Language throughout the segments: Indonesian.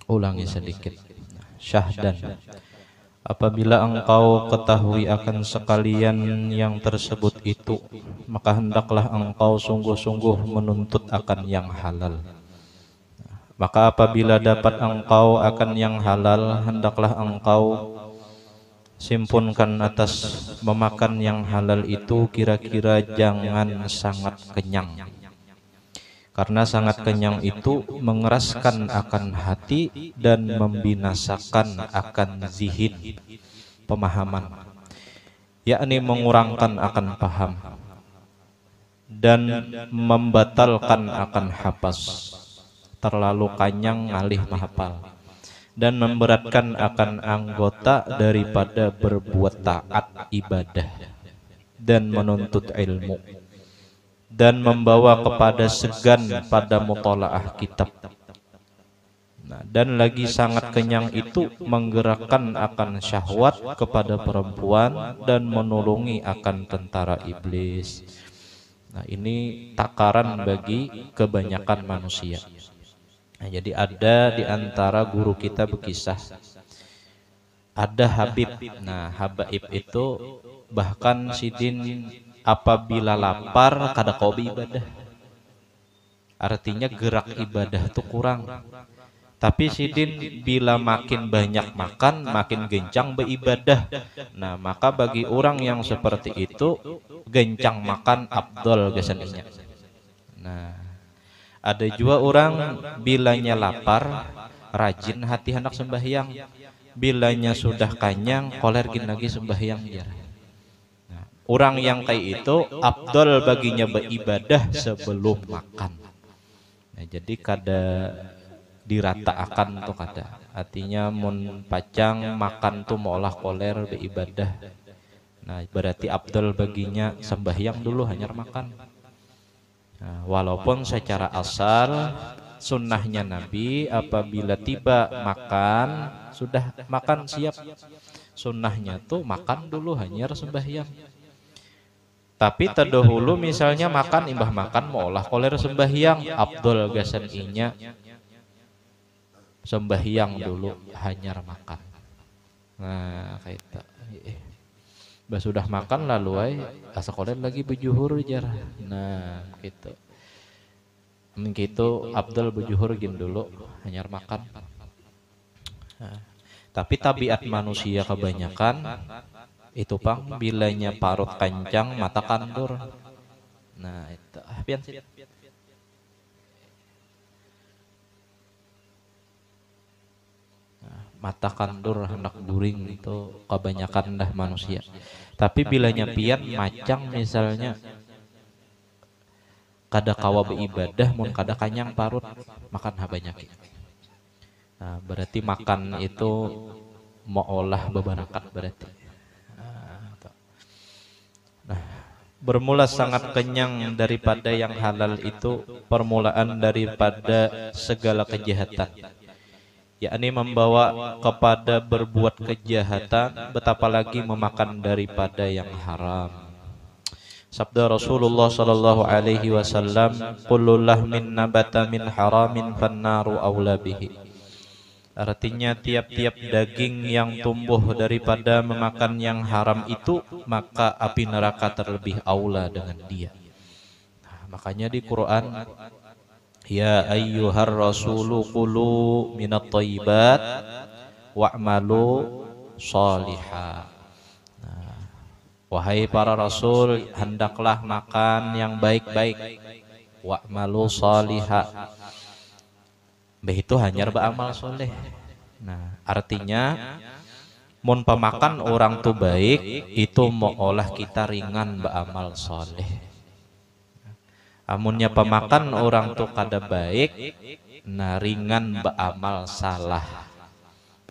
Ulangi sedikit. Syahdan, apabila engkau ketahui akan sekalian yang tersebut itu, maka hendaklah engkau sungguh-sungguh menuntut akan yang halal. Maka apabila dapat engkau akan yang halal, hendaklah engkau simpunkan atas memakan yang halal itu, kira-kira jangan sangat kenyang. Karena sangat kenyang itu mengeraskan akan hati dan membinasakan akan zihin, pemahaman, yakni mengurangkan akan paham dan membatalkan akan hafaz, terlalu kanyang ngalih mahapal, dan memberatkan akan anggota daripada berbuat taat ibadah dan menuntut ilmu, dan membawa kepada segan pada mutalaah kitab. Nah, dan lagi sangat kenyang itu menggerakkan akan syahwat kepada perempuan dan menolongi akan tentara iblis. Nah, ini takaran bagi kebanyakan manusia. Nah, jadi ada di antara guru kita berkisah, ada Habib. Nah, Habib itu bahkan sidin apabila lapar kada kobi ibadah, artinya gerak ibadah itu kurang. Tapi sidin bila makin banyak makan, makin gencang beribadah. Nah, maka bagi orang yang seperti itu, gencang makan abdol biasanya. Nah, ada juga orang bilanya lapar, rajin hati hendak sembahyang. Bilanya sudah kanyang, kolergin lagi sembahyang jar. Orang yang kayak itu afdol baginya beribadah sebelum makan. Nah, jadi kada diratakan tuh kada. Artinya mun pacang makan tuh maulah koler beribadah. Nah, berarti afdol baginya sembahyang dulu hanya makan. Nah, walaupun secara asal sunnahnya Nabi apabila tiba makan, sudah makan siap, sunnahnya tuh makan dulu hanya sembahyang. Tapi terdahulu misalnya makan imbah makan maulah koler sembahyang, abdul gasan inya sembahyang dulu hanyar makan. Nah, kayak itu. Bah sudah makan lalu ay asa koler lagi bejuhur jar. Nah, gitu. Gitu abdul bejuhur gin dulu hanyar makan. Nah, tapi tabiat manusia kebanyakan itu pang bilanya parut kencang mata kandur. Nah, itu pian sih. Mata kandur hendak buring itu kebanyakan dah manusia. Tapi bilanya pian macang misalnya kada kawa beribadah mun kada kanyang parut makan banyak. Nah, berarti makan itu mau olah bebarakat berarti. Nah, bermula sangat kenyang daripada yang halal itu permulaan daripada segala kejahatan, yakni membawa kepada berbuat kejahatan, betapa lagi memakan daripada yang haram. Sabda Rasulullah sallallahu alaihi wasallam, kullu lahmin nabata min haramin fannaru aula bihi. Artinya tiap-tiap daging yang tumbuh daripada memakan yang haram itu, maka api neraka terlebih aula dengan dia. Nah, makanya di Quran, ya ayyuhar rasulu kulu minat thayyibat wa'malu sholiha. Nah, wahai para rasul, hendaklah makan yang baik-baik, wa'malu sholiha. Begitu hanya beramal soleh. Nah, artinya mun pemakan orang tu baik itu mau olah kita ringan beramal soleh. Amunnya pemakan orang tu kada baik, nah ringan beramal salah.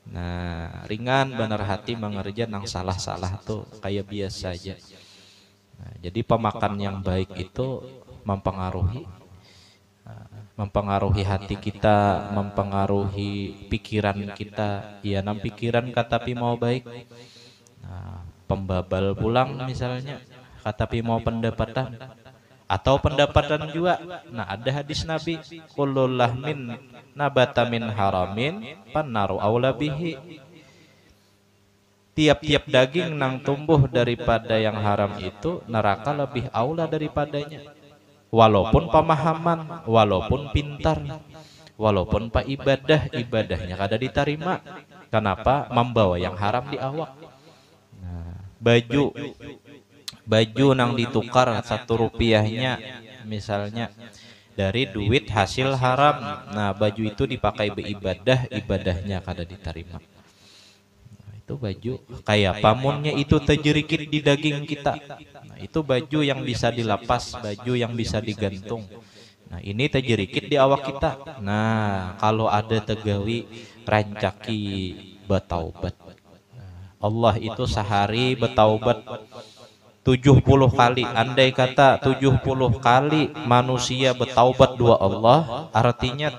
Nah, ringan benar hati mengerja nang salah-salah tuh kayak biasa aja. Nah, jadi pemakan yang baik itu mempengaruhi hati kita, mempengaruhi pikiran kita. Ya, nam pikiran katapi mau baik. Nah, pembabal pulang misalnya, katapi mau pendapatan, atau pendapatan juga. Nah, ada hadis Nabi, kullu lahmin nabata min haramin pannaru aula bihi. Tiap-tiap daging nang tumbuh daripada yang haram itu, neraka lebih aula daripadanya. Walaupun pemahaman, walaupun pintar, walaupun pak ibadahnya kada diterima. Kenapa? Membawa yang haram di awak. Nah, baju nang ditukar 1 rupiahnya misalnya dari duit hasil haram. Nah, baju itu dipakai ibadahnya kada diterima. Itu baju kayak pamunnya itu terjerikit di daging kita. Nah, itu baju yang bisa dilepas, baju yang bisa digantung. Nah, ini terjerikit di awak kita. Nah, kalau ada tegawi rancaki betaubat. Allah itu sehari betaubat 70 kali. Andai kata 70 kali manusia betaubat dua Allah, artinya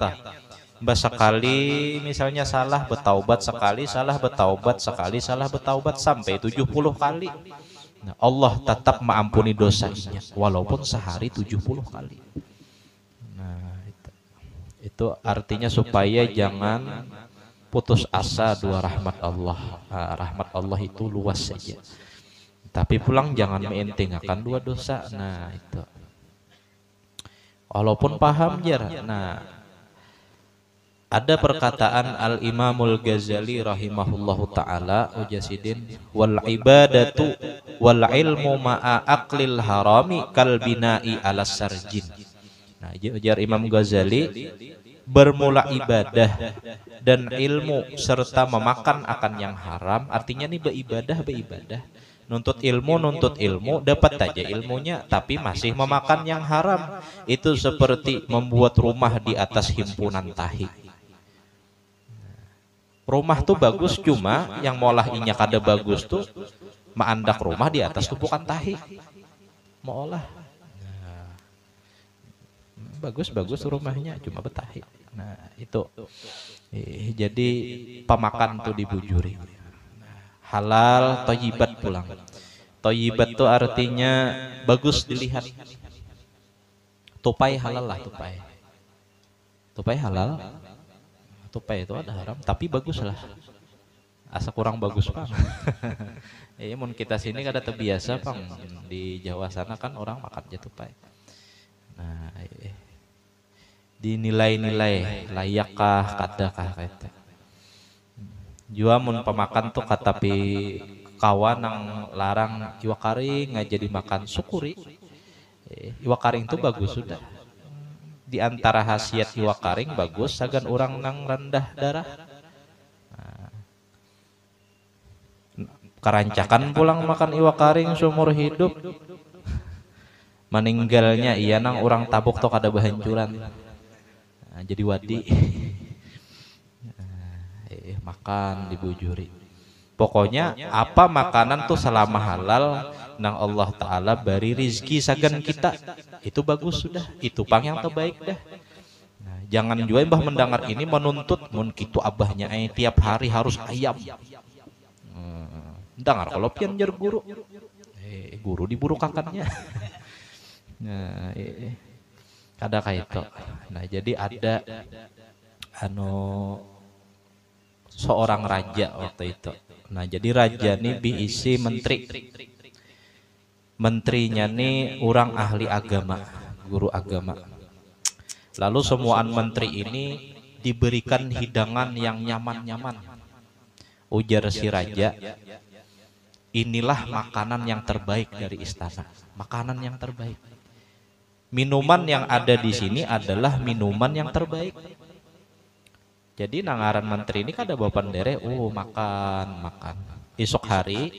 sekali misalnya salah betaubat sekali, salah betaubat sekali, salah betaubat sampai 70 kali. Nah, Allah tetap mengampuni dosanya walaupun sehari 70 kali. Nah, itu artinya supaya jangan putus asa dua rahmat Allah. Nah, rahmat Allah itu luas saja. Tapi pulang jangan mentinggalkan dua dosa. Nah, itu. Walaupun paham jar. Nah, ada perkataan Al-Imamul Ghazali rahimahullahu ta'ala ujasidin, wal ibadatu wal ilmu ma'a aqlil harami kal bina'i ala sarjin. Nah, ujar Imam Ghazali, bermula ibadah dan ilmu serta memakan akan yang haram, artinya nih beribadah nuntut ilmu dapat aja ilmunya tapi masih memakan yang haram, itu seperti membuat rumah di atas himpunan tahi. Rumah tuh bagus, cuma yang molahinya kada bagus tuh maandak rumah di atas tumpukan tahi. Mau olah. Nah, bagus rumahnya cuma betahi. Nah, itu. Jadi pemakan tuh dibujuri. Halal, thayyibat pulang. Thayyibat tuh artinya bagus dilihat. Tupai halal lah, tupai. Tupai halal. Tupai itu ada haram, tapi bagus lah. Asa kurang bagus Pak. Mun kita sini kada terbiasa Pang. Di Jawa sana kan orang makan tupai. Nah, dinilai-nilai layakkah kadakah kata. Jua mun pemakan tuh katapi kawan nang larang iwak karing nggak jadi makan syukuri. Iwak karing tuh bagus sudah. Di antara khasiat iwak karing bagus sagan orang nang rendah darah. Nah, kerancakan pulang makan iwak karing seumur hidup, meninggalnya iya nang orang tabuk tok ada bahancuran. Nah, jadi wadi. Makan dibujuri. Pokoknya apa makanan tuh selama halal nang Allah Ta'ala beri rizki sagan kita, itu bagus sudah, itu pang yang terbaik dah. Nah, jangan juga mbah mendengar ini menuntut mun kitu abahnya tiap hari harus ayam. Dengar kalau pian jar guru, guru diburu kakannya. Nah, ada kayak itu. Nah, jadi ada seorang raja waktu itu. Nah, jadi raja nih diisi menteri. Menterinya nih orang ahli agama, guru agama. Lalu semuaan menteri ini diberikan hidangan yang nyaman-nyaman. Ujar si raja, inilah makanan yang terbaik dari istana. Makanan yang terbaik. Minuman yang ada di sini adalah minuman yang terbaik. Jadi nangaran menteri ini kada bawa pandere, makan. Esok hari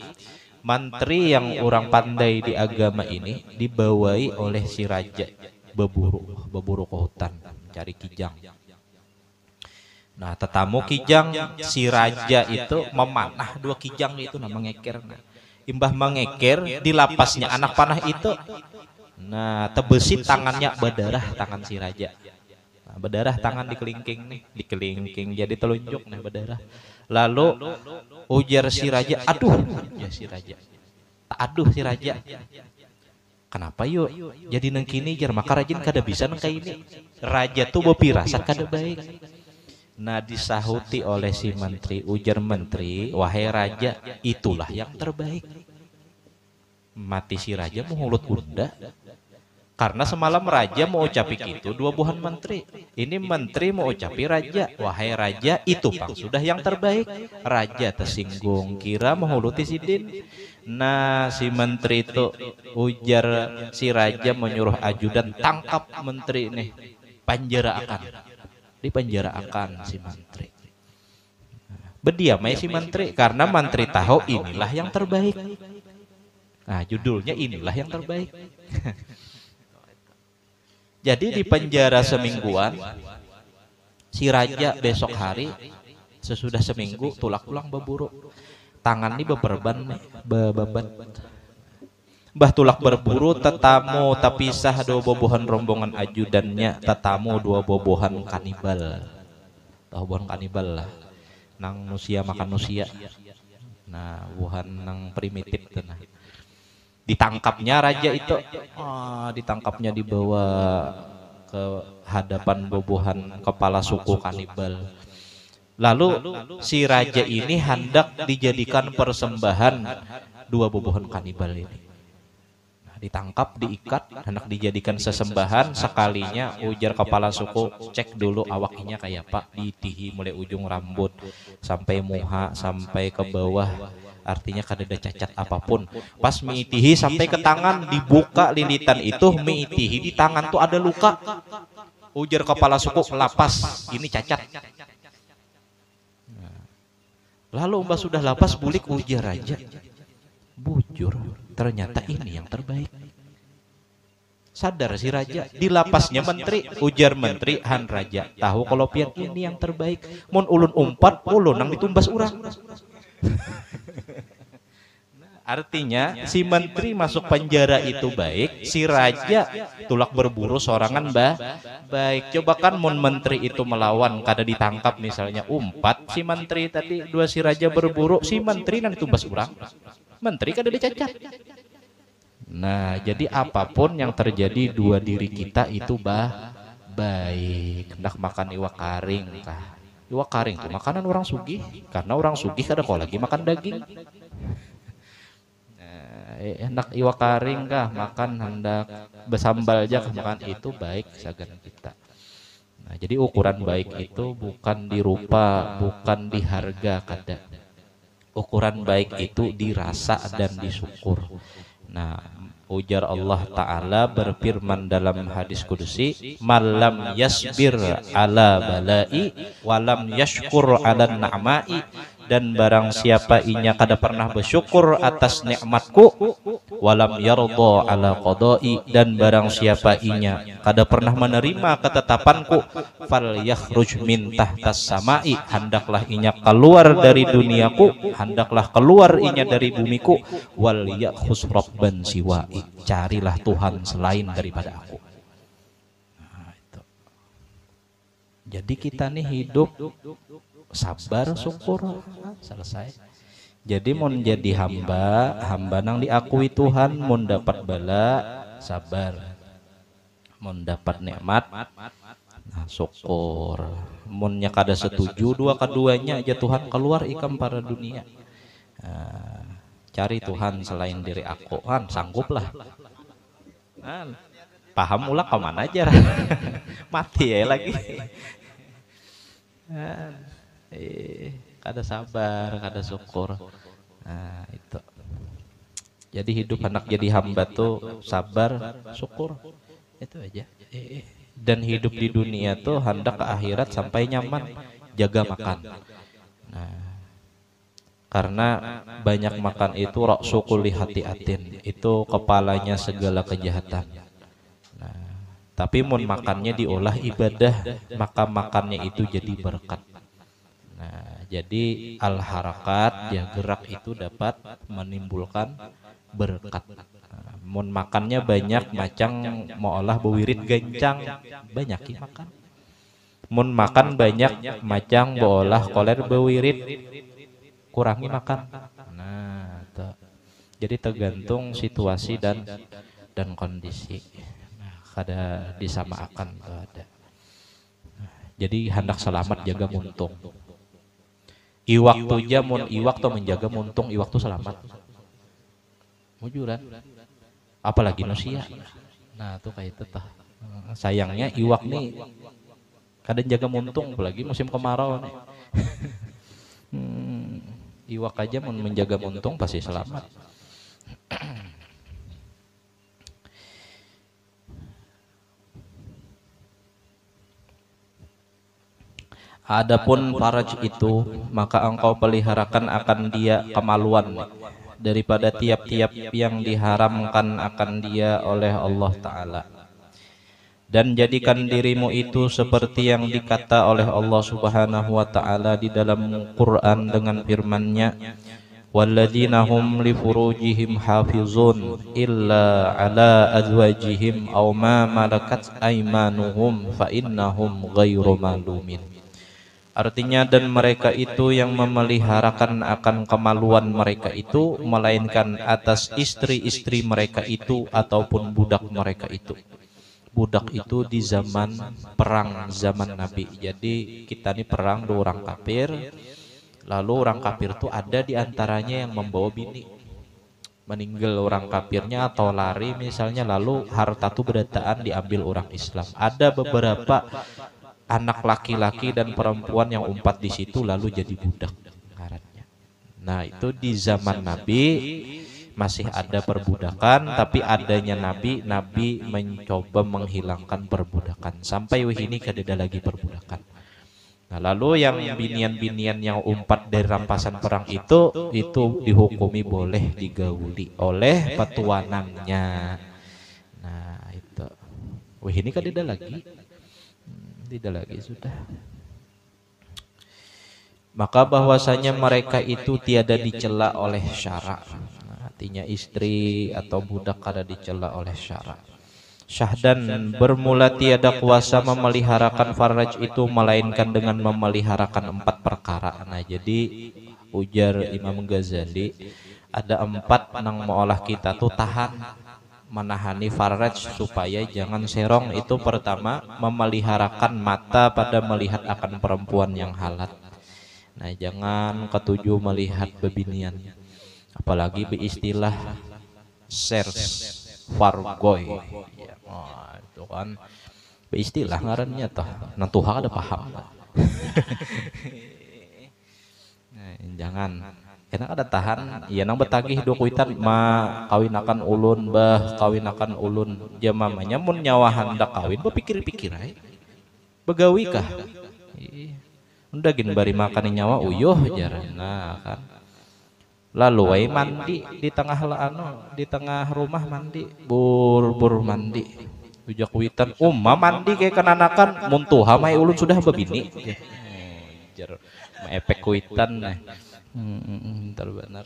menteri yang orang pandai di agama ini dibawai oleh si raja berburu ke hutan mencari kijang. Nah, tetamu kijang, si raja itu memanah 2 kijang itu mengeker. Imbah mengeker di lapasnya anak panah itu. Nah, tebesit tangannya berdarah tangan si raja. Nah, berdarah tangan dikelingking jadi telunjuk nah berdarah. Lalu ujar si raja, aduh, ya si raja. Aduh si raja. Kenapa yuk? Jadi neng kini jar maka rajin kada bisa neng kayak ini. Raja tuh bopirasat kada baik. Nah disahuti oleh si menteri, ujar menteri, wahai raja, itulah yang terbaik. Mati si raja mulut unda. Karena semalam raja mau ucapi gitu dua buhan menteri. Ini menteri mau ucapi raja, wahai raja, itu pang sudah yang terbaik. Raja tersinggung, kira menghuluti sidin. Nah si menteri itu ujar si raja menyuruh ajudan tangkap menteri nih, penjara akan, dipenjara akan si menteri. Berdiam aja si menteri karena menteri tahu inilah yang terbaik. Nah judulnya inilah yang terbaik. Jadi di penjara semingguan, si raja besok hari sesudah seminggu tulak pulang berburu. Tangan ini beberban nih, bebebat. Bah tulak berburu tetamu tapi sah dua bobohan rombongan ajudannya, tetamu dua bobohan kanibal. Tahu bobohan kanibal lah. Nang nusia makan nusia. Nah, buhan nang primitif tuh nah. Ditangkapnya raja itu, ditangkapnya dibawa ke hadapan bobohan kepala suku kanibal. Lalu si raja ini hendak dijadikan persembahan dua bobohan kanibal ini. Nah, ditangkap, diikat, hendak dijadikan sesembahan. Sekalinya ujar kepala suku, cek dulu awaknya kayak pak, ditihi mulai ujung rambut sampai muha sampai ke bawah. Artinya kada ada cacat apapun. Pas miitihi sampai ke tangan, dibuka lilitan itu, miitihi di tangan tuh ada luka. Ujar kepala suku, lapas, ini cacat. Lalu mbak sudah lapas, bulik ujar raja, bujur, ternyata ini yang terbaik. Sadar si raja, di lapasnya menteri, ujar menteri, han raja, tahu kalau pian ini yang terbaik. Mun ulun umpat, ulun nang ditumbas urang. Artinya si menteri masuk penjara itu baik, si raja tulak berburu sorangan baik. Coba kan mun menteri itu melawan kada ditangkap misalnya umpat si menteri tadi, dua si raja berburu, si menteri nang ditumbas urang. Menteri kada dicacat. Nah, jadi apapun yang terjadi dua diri kita itu baik. Hendak makan iwak karing kah? Iwak karing itu makanan orang sugih, karena orang sugih kada kok lagi makan daging. Hendak iwak karing kah makan, hendak bersambal aja makan, itu baik sagan kita. Nah, jadi ukuran baik itu bukan di rupa, bukan di harga kada. Ukuran baik itu dirasa dan disyukur. Nah, ujar Allah Ta'ala berfirman dalam hadis kudusi, malam yasbir ala balai walam yashkur ala na'mai, dan barang siapa inya kada pernah bersyukur atas nikmatku, walam yarda ala qadai, dan barang siapa inya kada pernah menerima ketetapanku, fal yakhruj min tahtas samai, hendaklah inya keluar dari duniaku, hendaklah keluar inya dari bumiku, wal yakhus rabban siwai, carilah Tuhan selain daripada aku. Nah, itu. Jadi kita nih hidup sabar, syukur, selesai. Jadi mau jadi hamba nang diakui Tuhan, mau dapat bala, sabar. Mau dapat nikmat, nah, syukur. Munnya kada setuju dua-keduanya aja Tuhan keluar ikam para dunia. Nah, cari Tuhan selain diri aku, kan sangguplah. Nah, paham ulah kemana aja, mati ya lagi. Nah, kada sabar, kada syukur. Nah, itu. Jadi hidup anak jadi hamba tuh sabar, syukur. Itu aja. Dan hidup di dunia tuh hendak ke akhirat sampai nyaman, jaga makan. Nah, karena banyak makan itu ra'su kulli hati-atin, itu kepalanya segala kejahatan. Nah, tapi mun makannya diolah ibadah, maka makannya itu jadi berkat. Nah, jadi al-harakat, ya gerak itu dapat menimbulkan berkat. Nah, mun makannya banyak macang mau olah bewirit gencang, banyak makan. Mun makan banyak macang mau olah koler bewirit, kurangi makan. Nah, jadi tergantung situasi dan kondisi. Nah, kada disamakan tuh ada. Jadi hendak selamat jaga muntung. Iwak tu jamun iwak tu menjaga muntung, iwak tu selamat. Mujuran. Apalagi manusia. Nah, tuh kayak itu tah. Sayangnya iwak nih kadang jaga muntung apalagi musim kemarau nih. Iwak aja mau menjaga muntung pasti selamat. Adapun faraj itu, maka engkau peliharakan akan dia kemaluan daripada tiap-tiap yang diharamkan akan dia oleh Allah Ta'ala. Dan jadikan dirimu itu seperti yang dikata oleh Allah Subhanahu wa Ta'ala di dalam Quran dengan firman-Nya, walladzina hum li furujihim hafizun illa ala azwajihim aw ma malakat aymanuhum fa innahum ghairu malumin. Artinya, dan mereka itu yang memeliharakan akan kemaluan mereka itu, melainkan atas istri-istri mereka itu ataupun budak mereka itu. Budak itu di zaman perang zaman Nabi. Jadi kita ini perang dua orang kafir. Lalu orang kafir itu ada di antaranya yang membawa bini. Meninggal orang kafirnya atau lari misalnya, lalu harta itu berdataan diambil orang Islam. Ada beberapa anak laki-laki dan perempuan yang umpat di situ lalu jadi budak ngarannya. Nah, itu di zaman Nabi masih ada perbudakan, tapi adanya Nabi mencoba menghilangkan perbudakan sampai wahini kadeda lagi perbudakan. Nah, lalu yang binian-binian yang umpat dari rampasan perang itu dihukumi boleh digauli oleh petuanannya. Nah, itu wahini kadeda lagi. Tidak lagi sudah. Maka bahwasanya mereka itu tiada dicela oleh syara. Nah, artinya istri atau budak kada dicela oleh syara. Syahdan bermula tiada kuasa memeliharakan faraj itu melainkan dengan memeliharakan 4 perkara. Nah, jadi ujar Imam Ghazali ada 4 nang meolah kita tuh tahan menahani faraj supaya jangan serong. Itu pertama, memeliharakan mata pada melihat akan perempuan yang halat. Nah, jangan ketujuh melihat bebinian, apalagi beristilah sers fargoy ya, itu kan beristilah ngarannya toh nantuha ada paham. Nah, jangan enak ada tahan, ya nang betagih do kuitan ma kawinakan ulun bah kawinakan ulun jamamanya mun nyawa hendak kawin berpikir-pikir ay begawi kah udah gin bari makan nyawa uyuh jarana kan. Lalu ay mandi di tengah di tengah rumah mandi bur mandi ujak kuitan mandi kayak kenanakan muntuha may ulun sudah babini jar ma efek kuitan nah. Benar.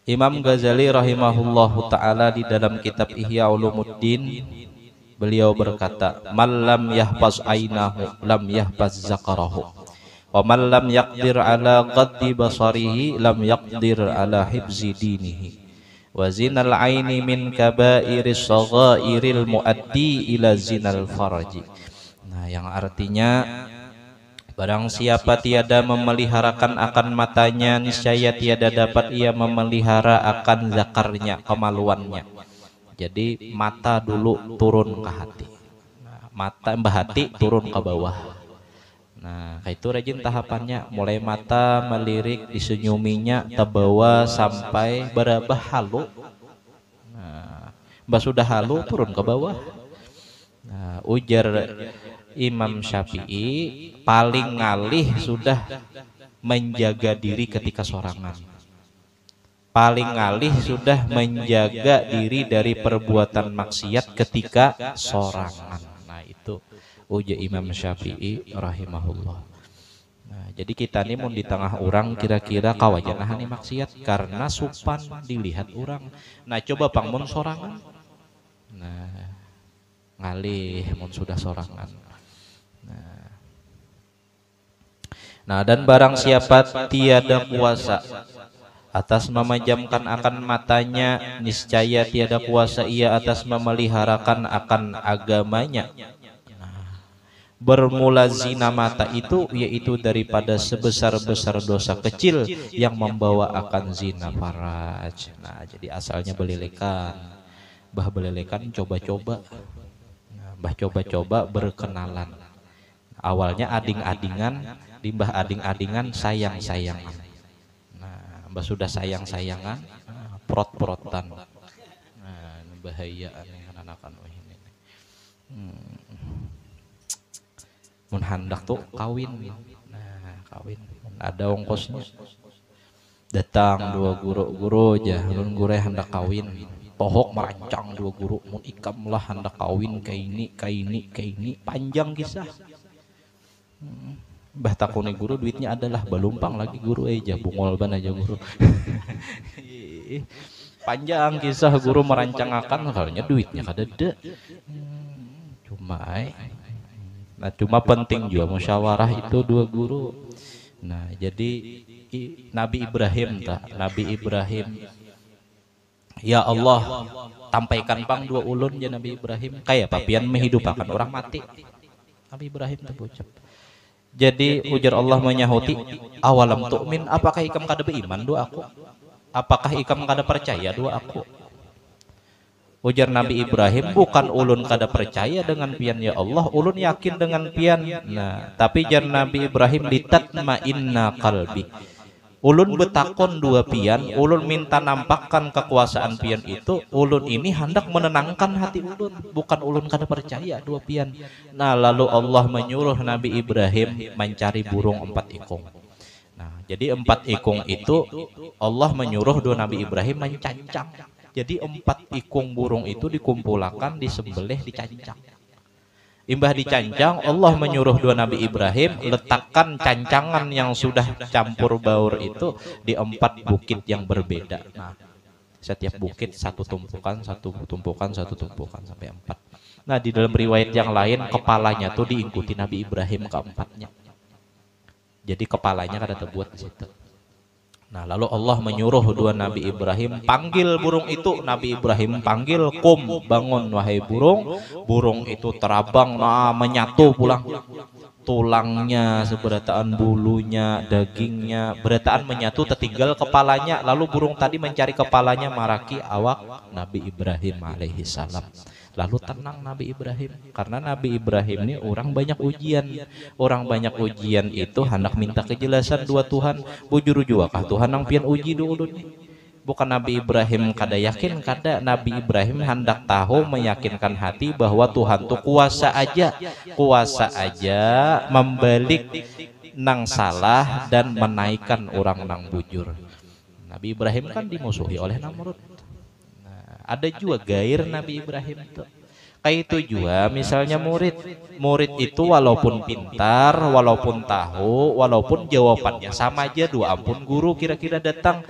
Imam Ghazali rahimahullahu ta'ala di dalam kitab Ihya Ulumuddin beliau berkata, man lam yahfaz ainahu lam yahfaz zakarahu wa man lam yaqdir ala qaddi basarihi lam yaqdir ala hibzi dinihi wa zinal aini min kabairis saghairil muaddi ila zinal faraji. Nah, yang artinya barang siapa tiada memeliharakan akan matanya, niscaya tiada dapat ia memelihara akan zakarnya, kemaluannya. Jadi mata dulu turun ke hati. Nah, mata mbah hati turun ke bawah. Nah, itu rajin tahapannya. Mulai mata melirik disenyuminya terbawa sampai berabah halu. Nah, mbah sudah halu turun ke bawah. Nah, ujar Imam Syafi'i paling ngalih sudah menjaga diri ketika sorangan. Paling ngalih sudah menjaga diri dari perbuatan maksiat ketika sorangan. Nah, itu ujar Imam Syafi'i rahimahullah. Nah, jadi kita ini mau di tengah orang kira-kira kawajanah nih maksiat karena supan dilihat orang. Nah, coba pang mun sorangan. Nah, ngalih mun sudah sorangan. Nah, dan barang siapa tiada kuasa atas memejamkan akan matanya, niscaya tiada kuasa ia atas memeliharakan akan agamanya. Bermula zina mata itu yaitu daripada sebesar-besar dosa kecil yang membawa akan zina faraj. Nah, jadi asalnya belelekan. Bah belelekan coba-coba. Bah coba-coba berkenalan. Awalnya ading-adingan, limbah ading-adingan sayang-sayangan. Nah, bah sudah sayang-sayangan, prot-protan. Nah, bahaya anak-anak ini. Mun handak tuh kawin. Nah, kawin. Ada ongkosnya. Datang dua guru aja, mun guru hendak kawin. Tohok merancang dua guru, mun ikam lah hendak kawin kayak ini, panjang kisah. Bah takuni guru duitnya adalah balumpang lagi guru aja, bungol ban aja guru. Panjang kisah guru merancang akan kalanya duitnya kadede. Cuma penting juga musyawarah itu dua guru. Nah, jadi Nabi Ibrahim ya Allah tampaikan pang dua ulun ya Nabi Ibrahim kayak papian menghidupakan orang mati. Nabi Ibrahim terucap. Jadi ujar Allah menyahuti, awalam tu'min, apakah ikam kada beriman dua aku? Apakah ikam kada percaya dua aku? Ujar Nabi Ibrahim, bukan ulun kada percaya dengan pian ya Allah, ulun yakin dengan pian. Nah, tapi jar Nabi Ibrahim litatma'inna qalbi. Ulun betakon dua pian, ulun minta nampakkan kekuasaan pian itu, ulun ini hendak menenangkan hati ulun, bukan ulun kada percaya dua pian. Nah, lalu Allah menyuruh Nabi Ibrahim mencari burung 4 ikung. Nah, jadi 4 ikung itu Allah menyuruh dua Nabi Ibrahim mencancang. Jadi 4 ikung burung itu dikumpulkan, disembelih, dicancang. Imbah dicancang, Allah menyuruh dua Nabi Ibrahim letakkan cancangan yang sudah campur baur itu di 4 bukit yang berbeda. Nah, setiap bukit satu tumpukan sampai 4. Nah, di dalam riwayat yang lain kepalanya tuh diikuti Nabi Ibrahim keempatnya. Jadi kepalanya kada terbuat di situ. Nah, lalu Allah menyuruh dua Nabi Ibrahim panggil burung itu. Nabi Ibrahim panggil, kum, bangun wahai burung. Burung itu terabang, nah, menyatu pulang. Tulangnya seberataan, bulunya, dagingnya berataan menyatu, tertinggal kepalanya. Lalu burung tadi mencari kepalanya, maraki awak Nabi Ibrahim alaihi salam. Lalu tenang Nabi Ibrahim, karena Nabi Ibrahim ini orang banyak ujian. Orang banyak ujian itu hendak minta kejelasan dua Tuhan. Bujur juga kah Tuhan yang pian uji dulu nih. Bukan Nabi Ibrahim kada yakin, kada. Nabi Ibrahim hendak tahu, meyakinkan hati bahwa Tuhan tuh kuasa aja membalik nang salah dan menaikkan orang nang bujur. Nabi Ibrahim kan dimusuhi oleh Namrud. Ada juga gair Nabi Ibrahim tuh. Kayak itu juga misalnya murid itu walaupun pintar, walaupun tahu, walaupun jawabannya sama aja, dua ampun guru kira-kira datang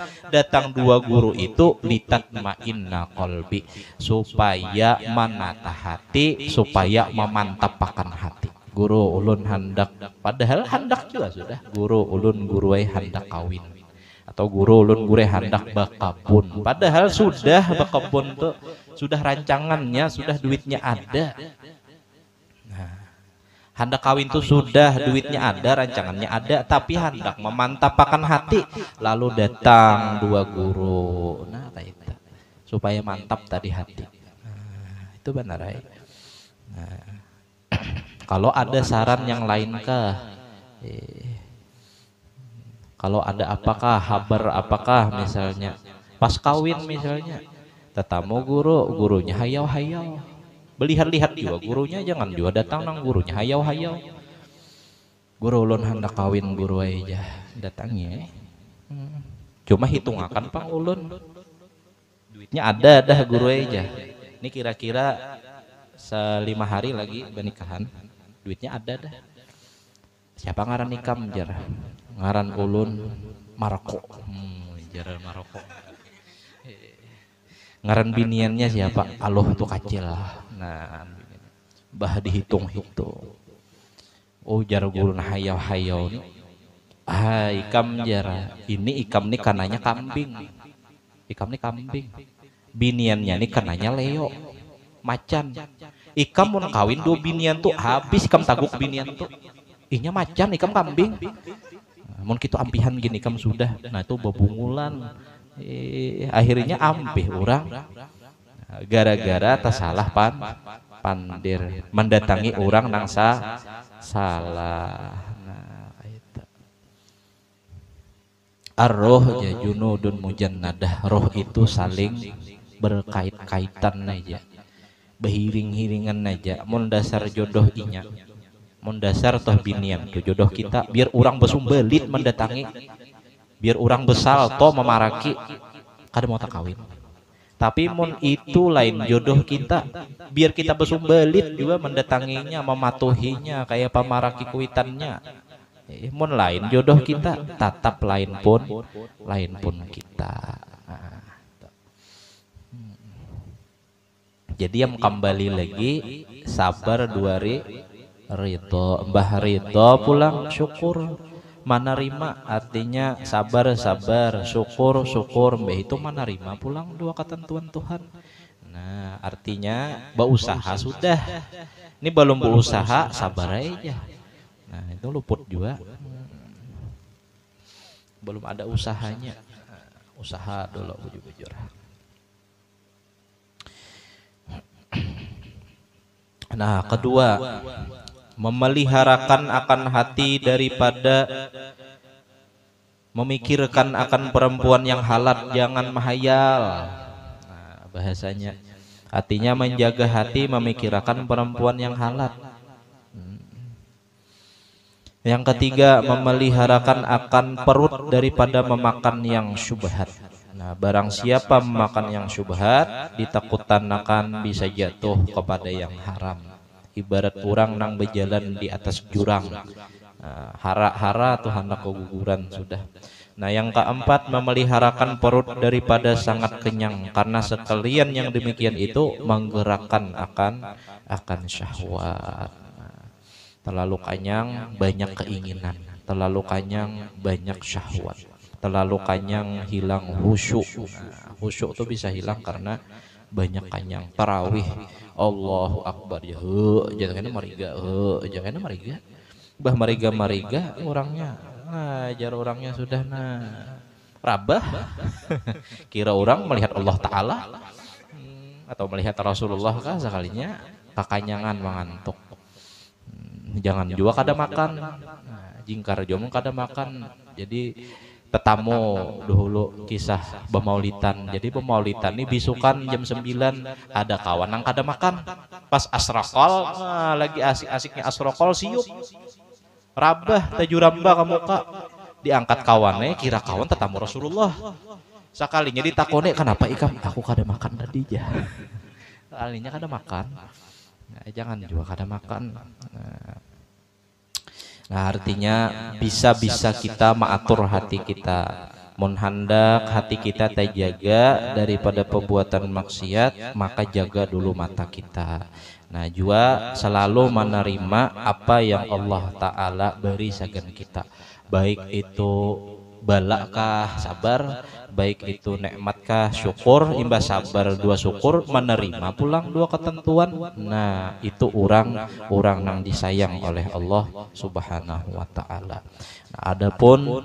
dua guru itu litatma'inna qalbi, supaya menata hati, supaya memantapkan hati. Guru ulun hendak, padahal hendak juga sudah guru ulun guruai hendak kawin. Atau guru ulun gure hendak bakabun, padahal sudah bakabun tuh sudah rancangannya, sudah duitnya ada. Nah, hendak kawin tuh sudah duitnya ada, rancangannya ada, tapi hendak memantapkan hati, lalu datang dua guru. Nah, itu supaya mantap tadi hati. Nah, itu benar ya. Nah, kalau ada saran yang lainkah? Kalau ada apakah, habar apakah misalnya pas kawin misalnya, tetamu gurunya hayau-hayau, belihat-lihat juga gurunya, jangan juga datang nang gurunya hayau-hayau. Guru ulun hendak kawin guru aja datangnya. Cuma hitung akan pang ulun, duitnya ada dah guru aja. Ini kira-kira 5 hari lagi benikahan, duitnya ada dah. Siapa ngaran nikam jar? Ngaran ulun Maroko. Jar Maroko. Ngaran biniannya siapa? Aloh tuh kacil. Nah, bah dihitung-hitung. Oh, jar guru hayau-hayau nih. Ikam jara. Ini ikam nih kananya kambing. Ikam nih kambing. Biniannya nih kananya leo. Macan. Ikam mau kawin 2 binian tuh habis ikam taguk binian tuh. Inya macan, ikam kambing. Mun kitu ampihan gini ikam sudah. Nah itu bebungulan. Akhirnya ampih orang. Gara-gara tersalah pandir mendatangi orang nang salah. Ar-roh ya junudun mujannadah. Roh itu saling berkait-kaitan aja, behiring-hiringan aja. Mun dasar jodoh inya, mun dasar toh binian tuh jodoh kita, biar orang besumbelit mendatangi, biar orang besal toh memaraki kada mau tak kawin. Tapi mun itu lain jodoh kita, biar kita besumbelit juga mendatanginya, mematuhinya kayak pamaraki kuitannya. Mun lain jodoh kita, tatap lain pun kita. Jadi yang kembali lagi sabar 2 ridho. Mbah ridho pulang syukur menerima, artinya sabar syukur mbah itu menerima pulang 2 ketentuan Tuhan. Nah artinya berusaha sudah, ini belum berusaha sabar aja. Nah itu luput juga, belum ada usahanya. Usaha dulu bujur-bujur. Nah kedua, memeliharakan akan hati daripada memikirkan akan perempuan yang halat, jangan mahayal. Nah bahasanya artinya menjaga hati memikirkan perempuan yang halat. Yang ketiga, memeliharakan akan perut daripada memakan yang syubhat. Nah, barang siapa memakan yang syubhat, ditakutan akan bisa jatuh kepada yang haram. Ibarat orang nang berjalan di atas jurang. Hara-hara tuh hendak keguguran sudah. Nah, yang keempat, memeliharakan perut daripada sangat kenyang, karena sekalian yang demikian itu menggerakkan akan syahwat. Terlalu kenyang banyak keinginan, terlalu kenyang banyak syahwat, terlalu kenyang hilang khusyuk. Khusyuk tuh bisa hilang karena banyak kenyang. Tarawih Allahu Akbar ya, jangan mariga, jangan mariga. Bah mariga orangnya, ajar orangnya sudah rabah. Kira orang melihat Allah Ta'ala atau melihat Rasulullah kah sekalinya kekanyangan mengantuk. Jangan juga kada makan, jingkar jomong kada makan. Jadi tetamu dahulu kisah bemaulitan. Jadi bemaulitan ini bisukan jam 9 ada kawan yang kada makan. Pas asrakol lagi asik-asiknya asrakol siup. Rabah tajuramba ke muka. Diangkat kawannya kira kawan tetamu Rasulullah. Sekalinya ditakone kenapa ikam aku kada makan tadi ya. Sekalinya kada makan. Nah, jangan juga kada makan. Nah artinya bisa-bisa kita mengatur hati kita. Mun handak hati kita terjaga daripada perbuatan maksiat, maka jaga dulu mata kita. Nah juga selalu menerima apa yang Allah Ta'ala beri sagan kita, baik itu balakah sabar, baik itu nikmatkah syukur. Imbas sabar 2 syukur, menerima pulang 2 ketentuan. Nah itu orang yang disayang oleh Allah Subhanahu wa Ta'ala. Nah, adapun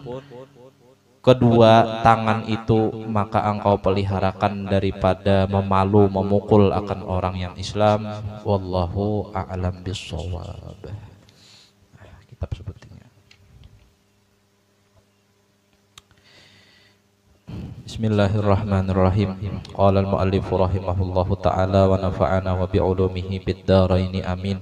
kedua tangan itu maka engkau peliharakan daripada memalu memukul akan orang yang Islam. Wallahu a'lam bissawab. Kitab sebutnya Bismillahirrahmanirrahim. Qala al-muallif rahimahullahu ta'ala wa nafa'ana wa bi'ulumihi bid dharain amin.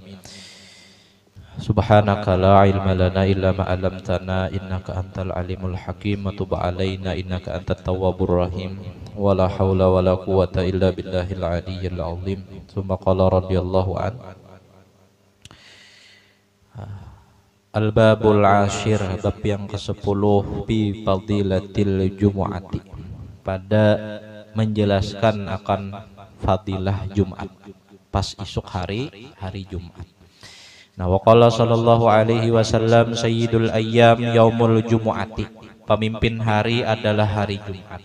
Subhanaka la ilma lana illa ma 'allamtana innaka antal alimul hakim wa tub 'alaina innaka antat tawwabur rahim. Wa la haula wa la quwwata illa billahil aliyyil azim. Tsumma qala radhiyallahu an Al-babul ashir, bab yang ke-10 fi fadilatil jumu'ati, pada menjelaskan akan fadilah Jumat pas esok hari Jumat. Nah, waqala sallallahu alaihi wasallam sayyidul ayyam yaumul jumu'ati. Pemimpin hari adalah hari Jumat.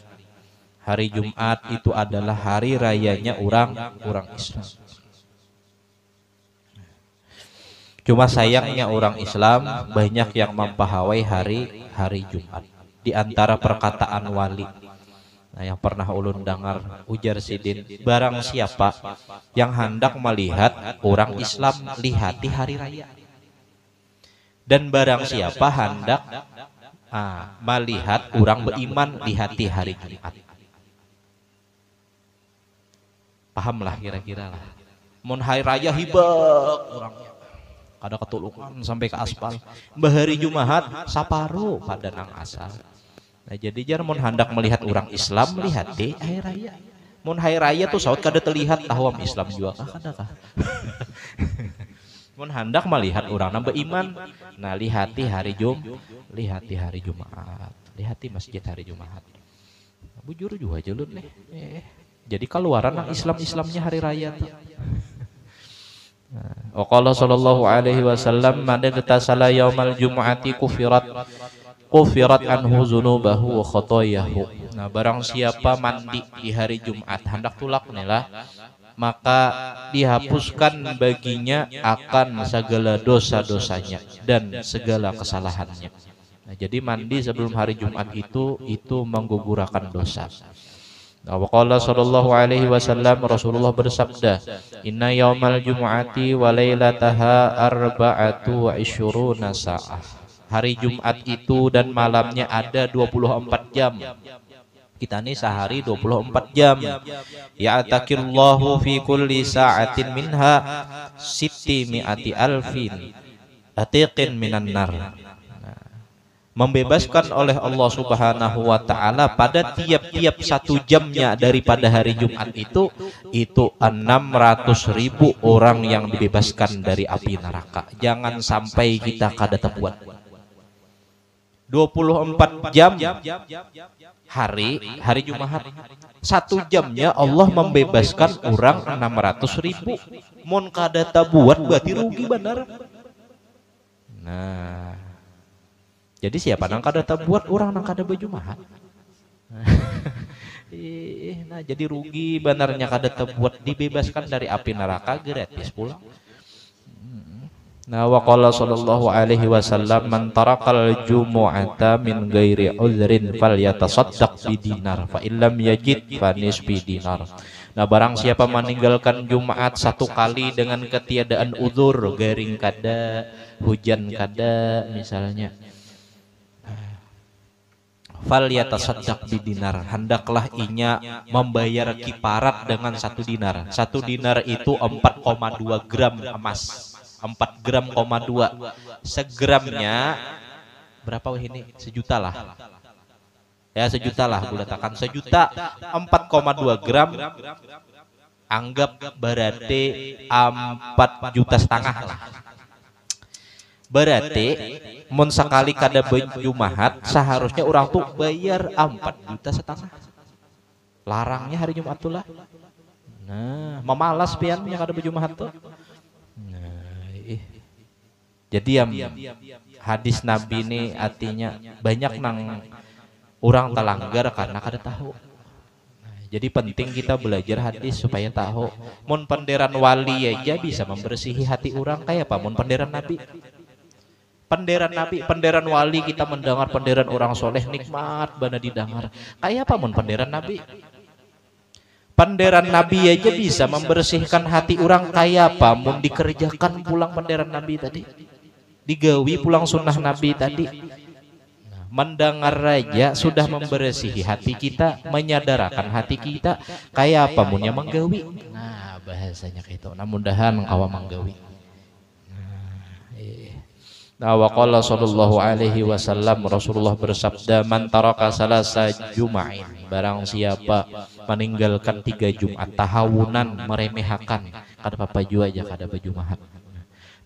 Hari Jumat itu adalah hari rayanya orang Islam. Cuma sayangnya orang Islam banyak yang mempahawai hari Jumat. Di antara perkataan wali, nah, yang pernah ulun dengar ujar sidin, barang siapa yang hendak melihat orang Islam, lihati hari raya. Dan barang siapa hendak melihat orang beriman, lihati hari Jumat. Pahamlah kira-kira lah. Mun hari raya hibak orangnya, kada ketulungan sampai ke aspal. Bahari Jumat saparu pada nang asal. Nah, jadi jar mun hendak melihat orang Islam, lihati hari raya. Mun hari raya tuh saut kada terlihat tahwam Islam juga kada kah? Mun hendak melihat orang nang beriman, nah lihati hari Jumat. Lihati masjid hari Jumat. Bujur juga jelun nih. Jadi keluaran nang Islamnya hari raya tuh. Waqala sallallahu alaihi wasallam man igtasala yaumal jumu'ati kufirat anhu dzunubahu wa khotoyahu. Nah, barang siapa mandi di hari Jumat hendak tulak lah, maka dihapuskan baginya akan segala dosa-dosanya dan segala kesalahannya. Nah, jadi mandi sebelum hari Jumat itu menggugurkan dosa. Nah, waqala sallallahu alaihi wasallam, Rasulullah bersabda, inna yaumal jumu'ati wa lailataha arba'atu wa isyuruna sa'ah. Hari Jumat itu dan malamnya ada 24 jam. Kita nih sehari 24 jam. Ya'takillahu fi kulli sa'atin minha sitti mi'ati alfin atiqin minan nar. Membebaskan oleh Allah Subhanahu wa ta'ala pada tiap-tiap 1 jamnya daripada hari Jumat itu 600.000 orang yang dibebaskan dari api neraka. Jangan sampai kita kada terbuat. 24 jam hari Jumat, 1 jamnya Allah membebaskan orang 600.000. Mon kada tabuat berarti rugi benar. Nah, jadi siapa nang kada tabuat orang nang kada berjumahat. Nah, jadi rugi benarnya kada tabuat, dibebaskan dari api neraka gratis pulang. Nah, waqala sallallahu alaihi wasallam man tarakal jumu'ata min ghairi udhrin falyatasaddaq bidinar fa illam yajid fa nisfi dinar. Nah, barang siapa meninggalkan Jumat 1 kali dengan ketiadaan udzur, garing kada, hujan kada misalnya, falyatasaddaq bidinar, hendaklah inya membayar kiparat dengan 1 dinar. 1 dinar itu 4,2 gram emas. 4,2 gram. Segramnya berapa ini? 1 juta lah. Ya 1 juta lah, bulatakan 1 juta 4,2 gram. Anggap berarti 4,5 juta lah. Berarti mun sekali kada Jumat seharusnya orang tuh bayar 4,5 juta. Larangnya hari Jumat tuh lah. Nah, memalas pian yang kada Jumat tuh. Jadi yang hadis Nabi ini artinya banyak nang orang telanggar karena kada tahu. Jadi penting kita belajar hadis supaya tahu. Mun penderan wali aja bisa membersihi hati orang, kayak apa mun penderan Nabi? Penderan wali kita mendengar penderan orang soleh nikmat bana didengar. Kayak apa mun penderan Nabi? Penderan Nabi aja bisa membersihkan hati orang, kayak apa mun dikerjakan pulang penderan Nabi tadi, digawi pulang sunnah Nabi tadi. Mendengar raja sudah membersihi hati kita, menyadarkan hati kita, kayak apa munnya menggawi. Nah, bahasanya kayak itu. Nah, mudahan engkau menggawi. Nah, waqala sallallahu alaihi wasallam, Rasulullah bersabda, man taraka salasa juma'in, barang siapa meninggalkan 3 Jumat, tahawunan, meremehkan, kada apa jua aja kada berjumahat,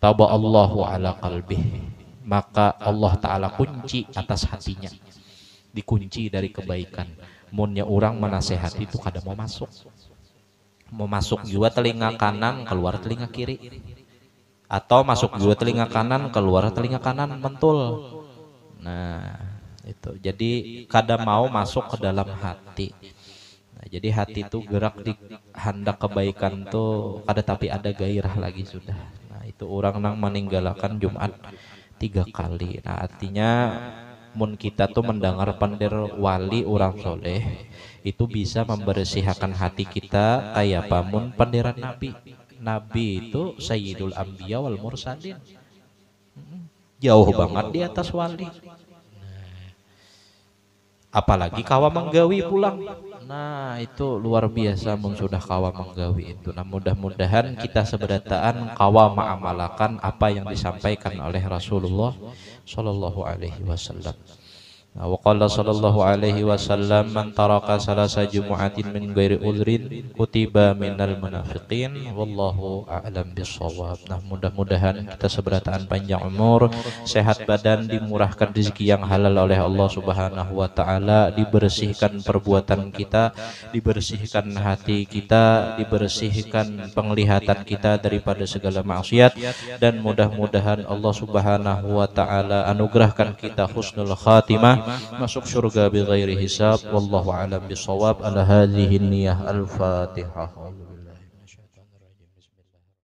taba Allahu ala qalbih, maka Allah Ta'ala kunci atas hatinya, dikunci dari kebaikan. Munnya orang menasehati itu kada mau masuk juga telinga kanan, keluar telinga kiri. Atau masuk juga telinga kanan, keluar telinga kanan mentul. Nah, itu. Jadi kada mau masuk ke dalam hati. Nah, jadi hati itu gerak di hendak kebaikan tuh kada tapi ada gairah lagi sudah. Nah, itu orang nang meninggalkan Jumat 3 kali. Nah, artinya mun kita tuh mendengar pandir wali orang soleh itu bisa membersihkan hati kita kayak pamun pandiran Nabi. Nabi itu Sayyidul Anbiya wal Mursalin. Jauh banget di atas wali. Apalagi kawa menggawi pulang. Nah, itu luar biasa mun sudah kawa menggawi itu. Nah, mudah-mudahan kita seberataan kawa ma'amalakan apa yang disampaikan oleh Rasulullah sallallahu alaihi wasallam. Wa qala sallallahu alaihi wasallam man taraka salasa jumu'atin min ghairi udhrin kutiba minal munafiqin wallahu a'lam bissawab. Nah, mudah-mudahan kita seberataan panjang umur, sehat badan, dimurahkan rezeki yang halal oleh Allah Subhanahu wa taala, dibersihkan perbuatan kita, dibersihkan hati kita, dibersihkan penglihatan kita daripada segala maksiat, dan mudah-mudahan Allah Subhanahu wa taala anugerahkan kita husnul khatimah, masuk surga bighairi hisab. Wallahu a'lam bissawab. Ala hadhihi niyyah al-Fatihah.